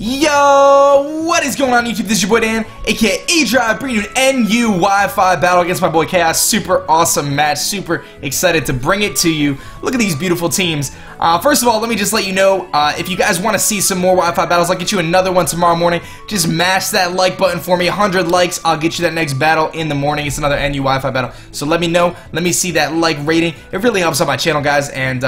Yo, what is going on YouTube? This is your boy Dan, aka aDrive, bringing you an NU Wi-Fi battle against my boy Chaos. Super awesome match, super excited to bring it to you. Look at these beautiful teams. First of all, let me just let you know, if you guys want to see some more Wi-Fi battles, I'll get you another one tomorrow morning. Just mash that like button for me, 100 likes, I'll get you that next battle in the morning. It's another NU Wi-Fi battle, so let me know, let me see that like rating. It really helps out my channel, guys, and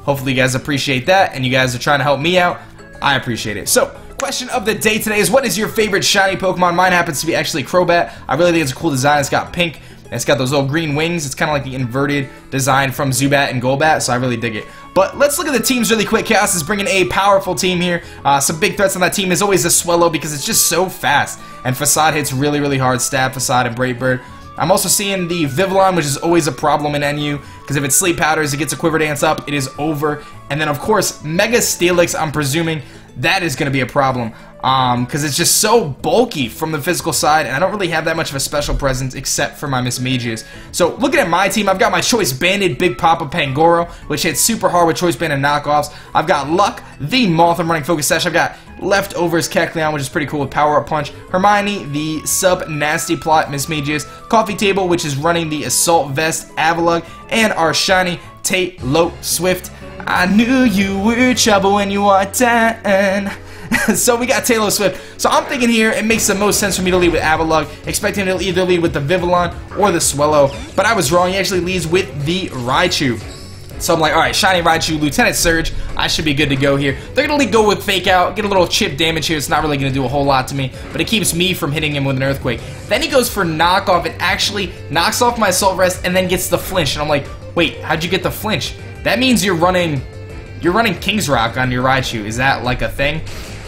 hopefully you guys appreciate that, and you guys are trying to help me out. I appreciate it. So, question of the day today is, what is your favorite shiny Pokemon? Mine happens to be actually Crobat. I really think it's a cool design. It's got pink, and it's got those little green wings. It's kind of like the inverted design from Zubat and Golbat, so I really dig it. But let's look at the teams really quick. Chaos is bringing a powerful team here. Some big threats on that team is always a Swellow because it's just so fast, and Facade hits really, really hard. Stab, Facade, and Brave Bird. I'm also seeing the Vivillon, which is always a problem in NU, because if it Sleep Powders, it gets a Quiver Dance up, it is over. And then, of course, Mega Steelix, I'm presuming that is going to be a problem, because it's just so bulky from the physical side, and I don't really have that much of a special presence except for my Mismagius. So, looking at my team, I've got my Choice Banded Big Papa Pangoro, which hits super hard with Choice Banded knockoffs. I've got Luck, the Moth, I'm running Focus Sash. I've got Leftovers Kecleon, which is pretty coow with Power Up Punch. Hermione, the Sub Nasty Plot Mismagius. Coffee Table, which is running the Assault Vest Avalugg, and our shiny Taylor Swift. I knew you were trouble when you walked down. So we got Taylor Swift. So I'm thinking here it makes the most sense for me to lead with Avalugg, expecting he'll either lead with the Vivillon or the Swellow. But I was wrong. He actually leads with the Raichu. So I'm like, alright, Shiny Raichu, Lieutenant Surge, I should be good to go here. They're going to go with Fake Out, get a little chip damage here. It's not really going to do a whole lot to me, but it keeps me from hitting him with an Earthquake. Then he goes for Knock Off. It actually knocks off my Assault Vest and then gets the Flinch. And I'm like, wait, how'd you get the Flinch? That means you're running King's Rock on your Raichu. Is that like a thing?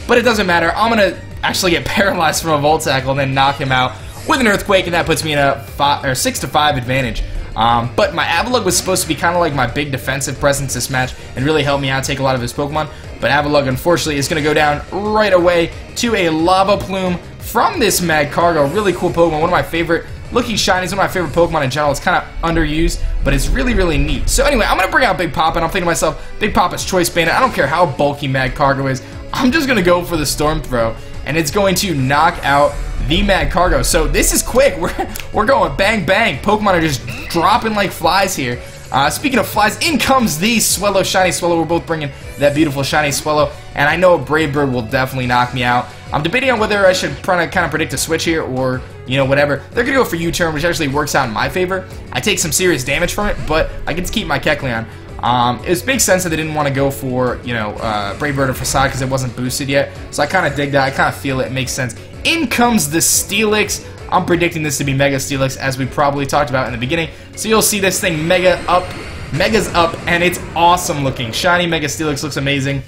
But it doesn't matter. I'm going to actually get paralyzed from a Volt Tackle and then knock him out with an Earthquake, and that puts me in a 6-5 advantage. But my Avalugg was supposed to be kind of like my big defensive presence this match and really help me out, take a lot of his Pokemon. But Avalugg, unfortunately, is going to go down right away to a Lava Plume from this Magcargo. Really cool Pokemon. One of my favorite looking shinies, one of my favorite Pokemon in general. It's kind of underused, but it's really, really neat. So anyway, I'm going to bring out Big Papa, and I'm thinking to myself, Big Papa's Choice Banded. I don't care how bulky Magcargo is. I'm just going to go for the Storm Throw, and it's going to knock out the Magcargo. So this is quick. We're going bang, bang. Pokemon are just dropping like flies here. Speaking of flies, in comes the Swellow, Shiny Swellow. We're both bringing that beautiful Shiny Swellow, and I know a Brave Bird will definitely knock me out. I'm debating on whether I should kind of predict a switch here or, you know, whatever. They're going to go for U-turn, which actually works out in my favor. I take some serious damage from it, but I get to keep my Kecleon. It makes sense that they didn't want to go for, you know, Brave Bird or Facade because it wasn't boosted yet. So I kind of dig that. I kind of feel it. It makes sense. In comes the Steelix. I'm predicting this to be Mega Steelix, as we probably talked about in the beginning. So you'll see this thing Mega's up, and it's awesome looking. Shiny Mega Steelix looks amazing,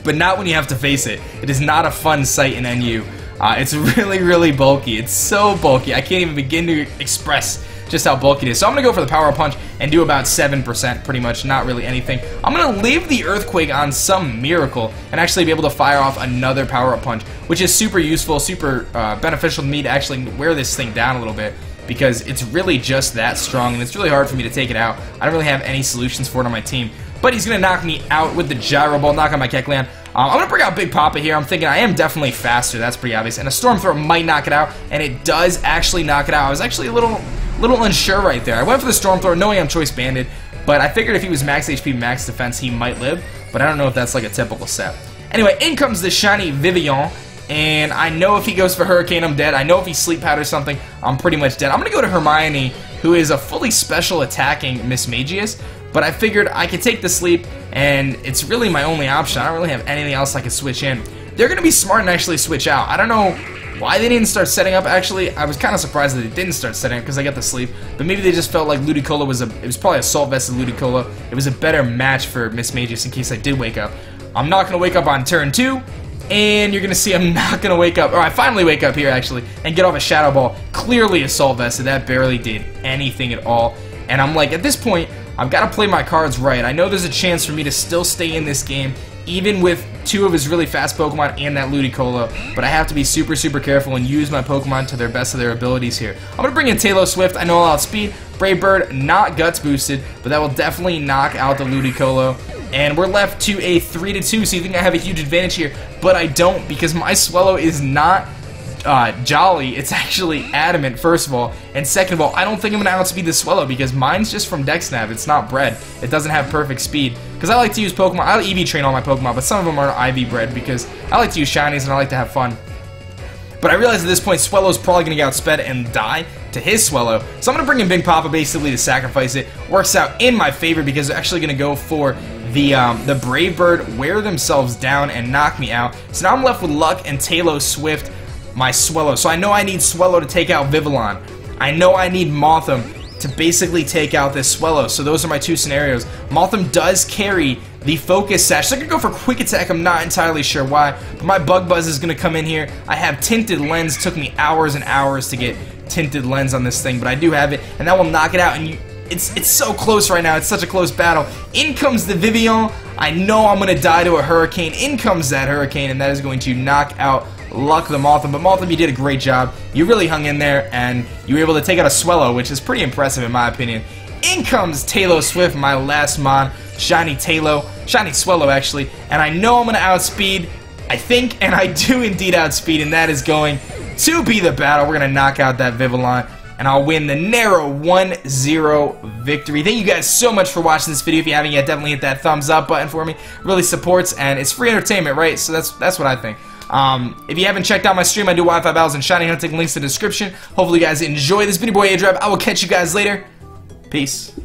but not when you have to face it. It is not a fun sight in NU. It's really, really bulky. It's so bulky. I can't even begin to express just how bulky it is. So I'm going to go for the Power Punch and do about 7%, pretty much, not really anything. I'm going to leave the Earthquake on some miracle and actually be able to fire off another Power Up Punch, which is super useful, super beneficial to me to actually wear this thing down a little bit, because it's really just that strong, and it's really hard for me to take it out. I don't really have any solutions for it on my team. But he's going to knock me out with the Gyro Ball, knock on my Kecleon. I'm going to bring out Big Papa here. I'm thinking I am definitely faster. That's pretty obvious. And a Storm Throw might knock it out, and it does actually knock it out. I was actually a little unsure right there. I went for the Storm Throw knowing I'm Choice Banded, but I figured if he was max HP, max defense, he might live. But I don't know if that's like a typical set. Anyway, in comes the shiny Vivillon. And I know if he goes for Hurricane, I'm dead. I know if he Sleep Powders something, I'm pretty much dead. I'm going to go to Hermione, who is a fully special attacking Mismagius. But I figured I could take the Sleep, and it's really my only option. I don't really have anything else I could switch in. They're going to be smart and actually switch out. I don't know why they didn't start setting up, actually. I was kind of surprised that they didn't start setting up because I got the Sleep. But maybe they just felt like Ludicolo was it was probably Assault Vest and Ludicolo. It was a better match for Mismagius in case I did wake up. I'm not going to wake up on turn 2. And you're going to see I'm not going to wake up. Or I finally wake up here, actually, and get off a Shadow Ball. Clearly Assault Vest, that barely did anything at all. And I'm like, at this point, I've got to play my cards right. I know there's a chance for me to still stay in this game, even with 2 of his really fast Pokemon and that Ludicolo. But I have to be super, super careful and use my Pokemon to their best of their abilities here. I'm going to bring in Taylor Swift. I know I'll outspeed. Brave Bird, not Guts boosted, but that will definitely knock out the Ludicolo. and we're left to a 3-2, so you think I have a huge advantage here, but I don't, because my Swellow is not jolly. It's actually adamant, first of all, and second of all, I don't think I'm going to outspeed the Swellow, because mine's just from Dex Nav. It's not bred. It doesn't have perfect speed, because I like to use Pokemon. I EV train all my Pokemon, but some of them are IV bred, because I like to use shinies and I like to have fun. But I realize at this point, Swellow's probably going to get outsped and die to his Swellow. So I'm going to bring in Big Papa basically to sacrifice it. Works out in my favor because they're actually going to go for the Brave Bird, wear themselves down, and knock me out. So now I'm left with Luck and Talos Swift, my Swellow. So I know I need Swellow to take out Vivillon. I know I need Mothim to basically take out this Swellow. So those are my two scenarios. Mothim does carry the Focus Sash, so I could go for Quick Attack. I'm not entirely sure why, but my Bug Buzz is going to come in here. I have Tinted Lens. Took me hours and hours to get Tinted Lens on this thing, but I do have it, and that will knock it out. And it's so close right now. It's such a close battle. In comes the Vivillon. I know I'm going to die to a Hurricane. In comes that Hurricane, and that is going to knock out Luck the Mothim. But Mothim, you did a great job. You really hung in there, and you were able to take out a Swellow, which is pretty impressive in my opinion. In comes Talos Swift, my last mon. Shiny Swellow actually, and I know I'm going to outspeed, I think, and I do indeed outspeed, and that is going to be the battle. We're going to knock out that Vivillon, and I'll win the narrow 1-0 victory. Thank you guys so much for watching this video. If you haven't yet, definitely hit that thumbs up button for me. It really supports, and it's free entertainment, right? So that's what I think. If you haven't checked out my stream, I do Wi-Fi battles and shiny hunting, links in the description. Hopefully you guys enjoy this video. Boy aDrive. I will catch you guys later. Peace.